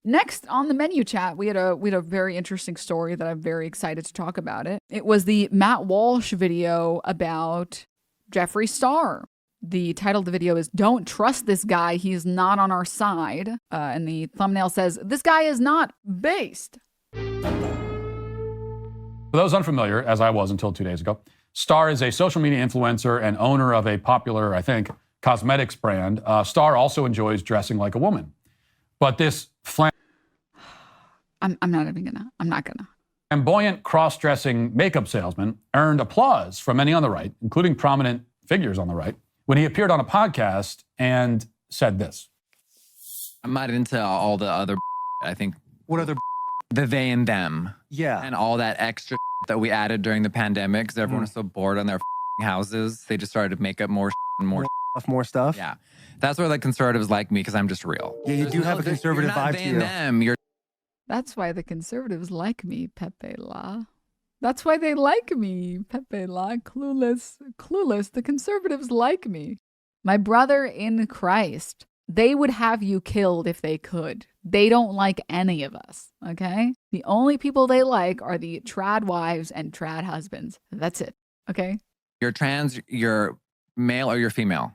Next on the menu chat, we had a very interesting story that I'm very excited to talk about it. It was the Matt Walsh video about Jeffree Star. The title of the video is "Don't Trust This Guy, He's Not on Our Side." And the thumbnail says, "This guy is not based." For those unfamiliar, as I was until 2 days ago, Star is a social media influencer and owner of a popular, I think, cosmetics brand. Star also enjoys dressing like a woman. But this I'm not gonna. flamboyant cross-dressing makeup salesman earned applause from many on the right, including prominent figures on the right, when he appeared on a podcast and said this. I'm not into all the other I think. What other The they and them. Yeah. And all that extra that we added during the pandemic because everyone was so bored on their houses. They just started to make up more and more stuff? Yeah. That's where the conservatives like me because I'm just real. Yeah, you do have a conservative vibe to you. Them. That's why the conservatives like me, Pepe La. That's why they like me, Pepe La. Clueless. The conservatives like me. My brother in Christ. They would have you killed if they could. They don't like any of us, okay? The only people they like are the trad wives and trad husbands. That's it, okay? You're trans, you're male, or you're female.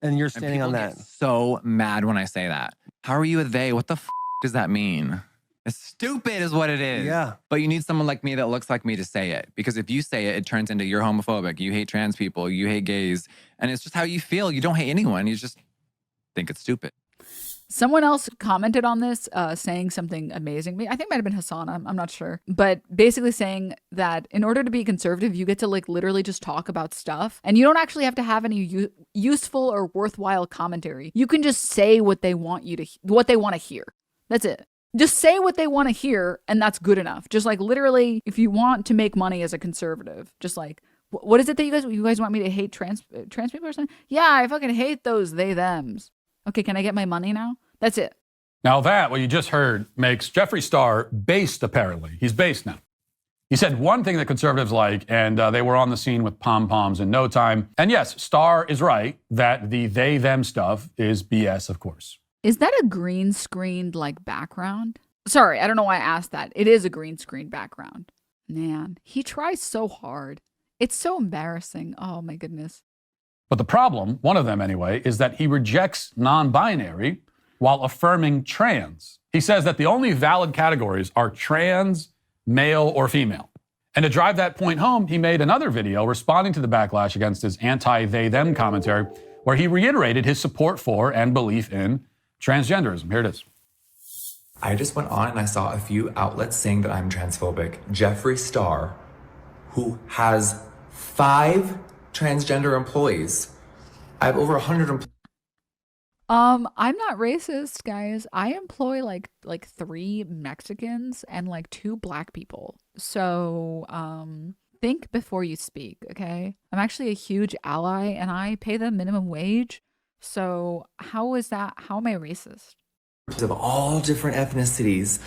And you're standing on that. Get so mad when I say that. How are you a they? What the does that mean? It's stupid is what it is. Yeah. But you need someone like me that looks like me to say it. Because if you say it, it turns into you're homophobic. You hate trans people. You hate gays. And it's just how you feel. You don't hate anyone. You just think it's stupid. Someone else commented on this saying something amazing. I think it might have been Hassan. I'm not sure. But basically saying that in order to be conservative, you get to like literally just talk about stuff. And you don't actually have to have any useful or worthwhile commentary. You can just say what they want you to, what they want to hear. That's it. Just say what they want to hear, and that's good enough. Just like literally, if you want to make money as a conservative, just like, what is it that you guys want me to hate trans people or something? Yeah, I fucking hate those they thems. Okay, can I get my money now? That's it. Now that, what you just heard, makes Jeffree Star based, apparently. He's based now. He said one thing that conservatives like, and they were on the scene with pom-poms in no time. And yes, Star is right that the they-them stuff is BS, of course. Is that a green screened like background? Sorry, I don't know why I asked that. It is a green screen background. Man, he tries so hard. It's so embarrassing. Oh my goodness. But the problem, one of them anyway, is that he rejects non-binary while affirming trans. He says that the only valid categories are trans, male, or female. And to drive that point home, he made another video responding to the backlash against his anti-they-them commentary, where he reiterated his support for and belief in transgenderism. Here it is. I just went on and I saw a few outlets saying that I'm transphobic. Jeffree Star, who has 5 transgender employees. I have over 100 employees. I'm not racist, guys. I employ like 3 Mexicans and like 2 black people. So, think before you speak, okay? I'm actually a huge ally and I pay them minimum wage. So, how is that? How am I racist? Of all different ethnicities,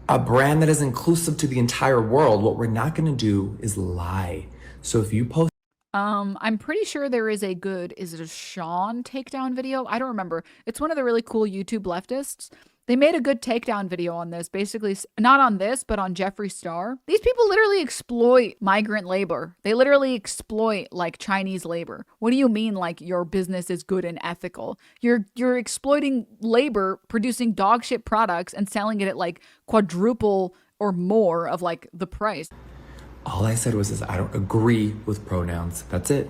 a brand that is inclusive to the entire world. What we're not going to do is lie. So if you post I'm pretty sure there is a good, is it a Sean takedown video? I don't remember. It's one of the really cool YouTube leftists. They made a good takedown video on this, basically, not on this, but on Jeffree Star. These people literally exploit migrant labor. They literally exploit like Chinese labor. What do you mean like your business is good and ethical? You're exploiting labor, producing dog shit products and selling it at like quadruple or more of like the price. all I said was I don't agree with pronouns. That's it.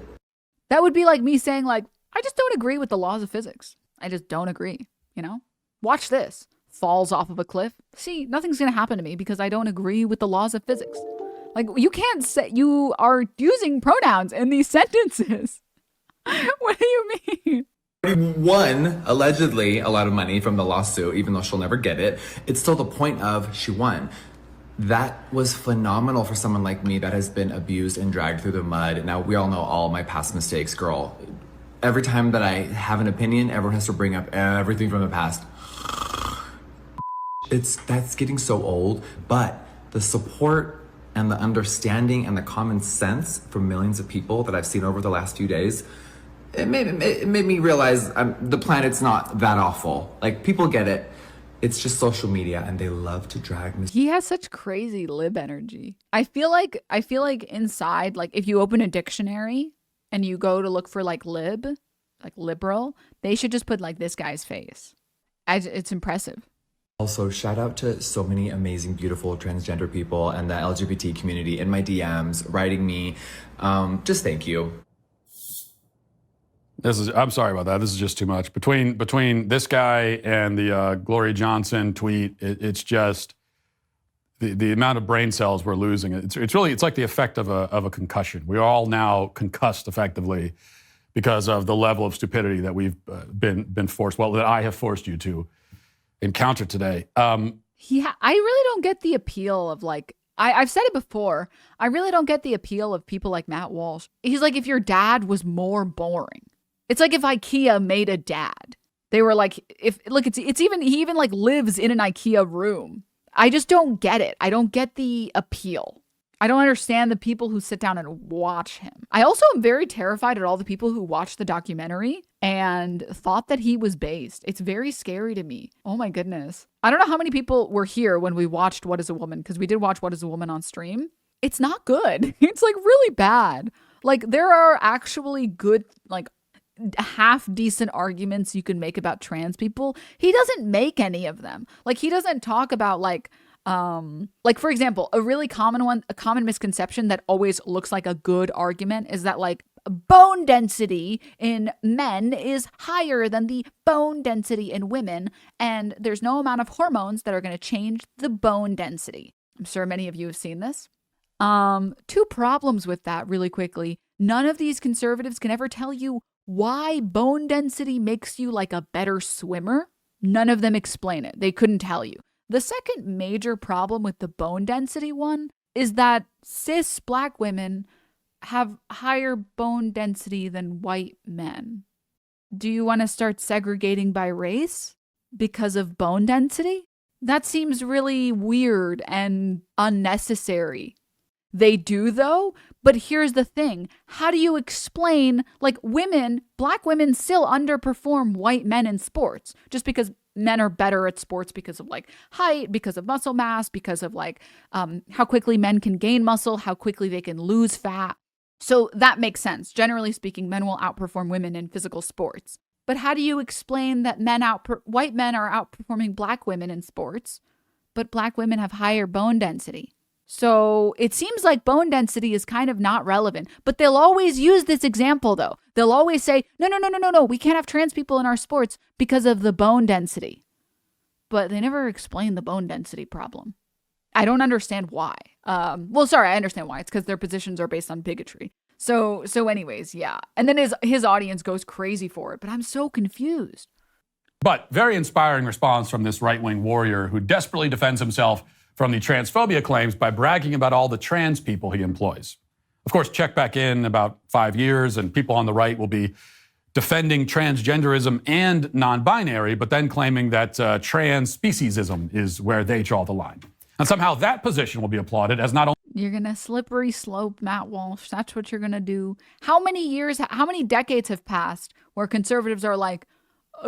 That would be like me saying like, I just don't agree with the laws of physics. I just don't agree, you know? Watch this. Falls off of a cliff. See, nothing's going to happen to me because I don't agree with the laws of physics. Like, you can't say, you are using pronouns in these sentences. What do you mean? Won, allegedly, a lot of money from the lawsuit, even though she'll never get it. It's still the point of she won. That was phenomenal for someone like me that has been abused and dragged through the mud. Now, we all know all my past mistakes, girl. Every time that I have an opinion, everyone has to bring up everything from the past. That's getting so old, but the support and the understanding and the common sense from millions of people that I've seen over the last few days, it made me realize the planet's not that awful. Like, people get it. It's just social media, and they love to drag Miss He has such crazy lib energy. I feel like inside, like if you open a dictionary and you go to look for like lib, like liberal, they should just put like this guy's face. It's impressive. Also, shout out to so many amazing, beautiful transgender people and the LGBT community in my DMs, writing me. Just thank you. I'm sorry about that. This is just too much. Between this guy and the Gloria Johnson tweet, it's just the amount of brain cells we're losing. It's like the effect of a concussion. We're all now concussed effectively because of the level of stupidity that we've been forced, that I have forced you to encounter today. I really don't get the appeal of like, I've said it before, I really don't get the appeal of people like Matt Walsh. He's like, if your dad was more boring. It's like if IKEA made a dad. They were like, he even like lives in an IKEA room. I just don't get it. I don't get the appeal. I don't understand the people who sit down and watch him. I also am very terrified at all the people who watched the documentary and thought that he was based. It's very scary to me. Oh my goodness. I don't know how many people were here when we watched What is a Woman, because we did watch What is a Woman on stream. It's not good. It's like really bad. Like there are actually good, like half decent arguments you can make about trans people. He doesn't make any of them. Like he doesn't talk about like for example, a really common misconception that always looks like a good argument is that like bone density in men is higher than the bone density in women, and there's no amount of hormones that are going to change the bone density. I'm sure many of you have seen this. Two problems with that really quickly. None of these conservatives can ever tell you why bone density makes you like a better swimmer. None of them explain it. They couldn't tell you. The second major problem with the bone density one is that cis black women have higher bone density than white men. Do you want to start segregating by race because of bone density? That seems really weird and unnecessary. They do though, but here's the thing. How do you explain, like black women still underperform white men in sports just because men are better at sports because of like height, because of muscle mass, because of like how quickly men can gain muscle, how quickly they can lose fat. So that makes sense. Generally speaking, men will outperform women in physical sports. But how do you explain that white men are outperforming black women in sports, but black women have higher bone density? So it seems like bone density is kind of not relevant, but they'll always use this example though. They'll always say, no, we can't have trans people in our sports because of the bone density. But they never explain the bone density problem. I don't understand why. I understand why. It's because their positions are based on bigotry. So anyways, yeah. And then his audience goes crazy for it, but I'm so confused. But very inspiring response from this right-wing warrior who desperately defends himself from the transphobia claims by bragging about all the trans people he employs. Of course, check back in about 5 years and people on the right will be defending transgenderism and non-binary, but then claiming that trans speciesism is where they draw the line. And somehow that position will be applauded as not only... You're going to slippery slope Matt Walsh. That's what you're going to do. How many decades have passed where conservatives are like,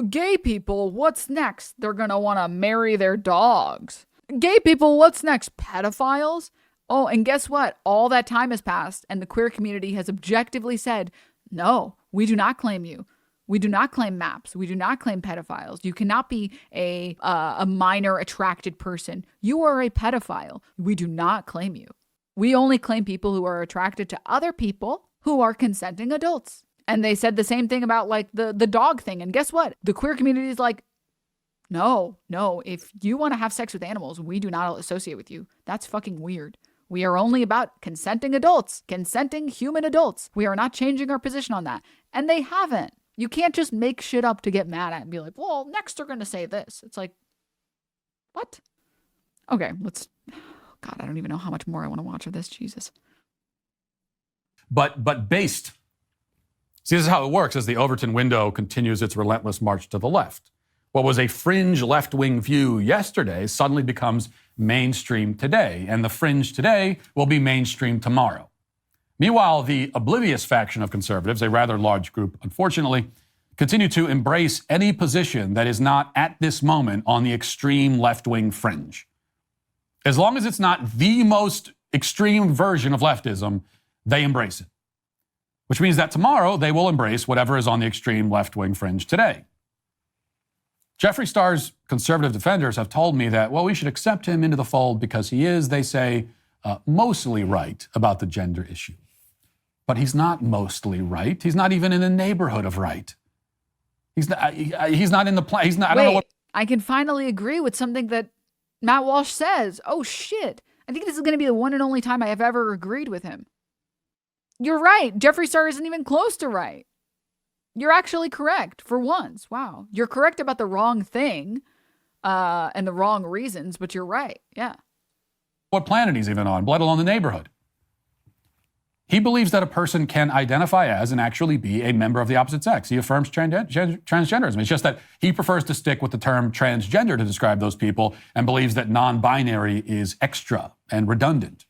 gay people, what's next? They're going to want to marry their dogs. Gay people, what's next? Pedophiles? Oh, and guess what? All that time has passed and the queer community has objectively said, no, we do not claim you. We do not claim MAPS. We do not claim pedophiles. You cannot be a minor attracted person. You are a pedophile. We do not claim you. We only claim people who are attracted to other people who are consenting adults. And they said the same thing about like the dog thing. And guess what? The queer community is like, no, if you want to have sex with animals, we do not associate with you. That's fucking weird. We are only about consenting adults, consenting human adults. We are not changing our position on that. And they haven't. You can't just make shit up to get mad at and be like, well, next they're going to say this. It's like, what? Okay, God, I don't even know how much more I want to watch of this. Jesus. But based. See, this is how it works as the Overton window continues its relentless march to the left. What was a fringe left-wing view yesterday suddenly becomes mainstream today, and the fringe today will be mainstream tomorrow. Meanwhile, the oblivious faction of conservatives, a rather large group, unfortunately, continue to embrace any position that is not at this moment on the extreme left-wing fringe. As long as it's not the most extreme version of leftism, they embrace it. Which means that tomorrow they will embrace whatever is on the extreme left-wing fringe today. Jeffree Star's conservative defenders have told me that, well, we should accept him into the fold because he is, they say, mostly right about the gender issue. But he's not mostly right. He's not even in the neighborhood of right. He's not in the plan. He's not. I don't know what. I can finally agree with something that Matt Walsh says. Oh shit! I think this is going to be the one and only time I have ever agreed with him. You're right. Jeffree Star isn't even close to right. You're actually correct for once. Wow, you're correct about the wrong thing, and the wrong reasons, but you're right. Yeah. What planet he's even on, let alone the neighborhood. He believes that a person can identify as and actually be a member of the opposite sex. He affirms transgenderism. It's just that he prefers to stick with the term transgender to describe those people and believes that non-binary is extra and redundant.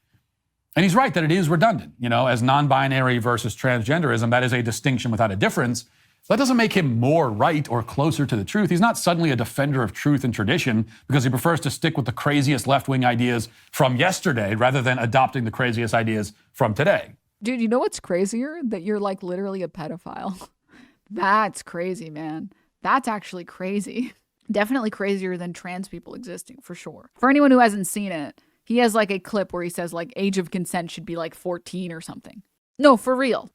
And he's right that it is redundant. You know, as non-binary versus transgenderism, that is a distinction without a difference. That doesn't make him more right or closer to the truth. He's not suddenly a defender of truth and tradition because he prefers to stick with the craziest left-wing ideas from yesterday rather than adopting the craziest ideas from today. Dude, you know what's crazier? That you're like literally a pedophile. That's crazy, man. That's actually crazy. Definitely crazier than trans people existing, for sure. For anyone who hasn't seen it, he has like a clip where he says like age of consent should be like 14 or something. No, for real.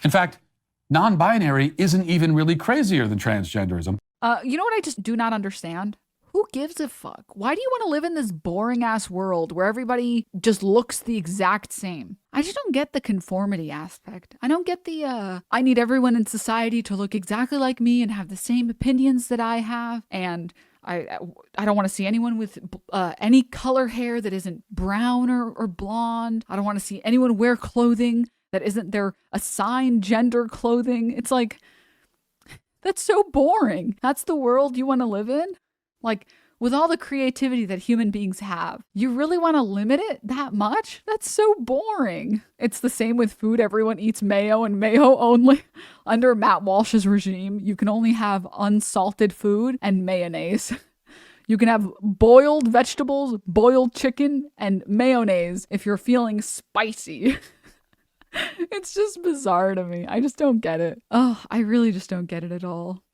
In fact, non-binary isn't even really crazier than transgenderism. You know what I just do not understand? Who gives a fuck? Why do you want to live in this boring ass world where everybody just looks the exact same? I just don't get the conformity aspect. I don't get the, I need everyone in society to look exactly like me and have the same opinions that I have. And I don't want to see anyone with any color hair that isn't brown or blonde. I don't want to see anyone wear clothing that isn't their assigned gender clothing. It's like, that's so boring. That's the world you want to live in? Like, with all the creativity that human beings have, you really want to limit it that much? That's so boring. It's the same with food. Everyone eats mayo and mayo only. Under Matt Walsh's regime, you can only have unsalted food and mayonnaise. You can have boiled vegetables, boiled chicken, and mayonnaise if you're feeling spicy. It's just bizarre to me. I just don't get it. Oh, I really just don't get it at all.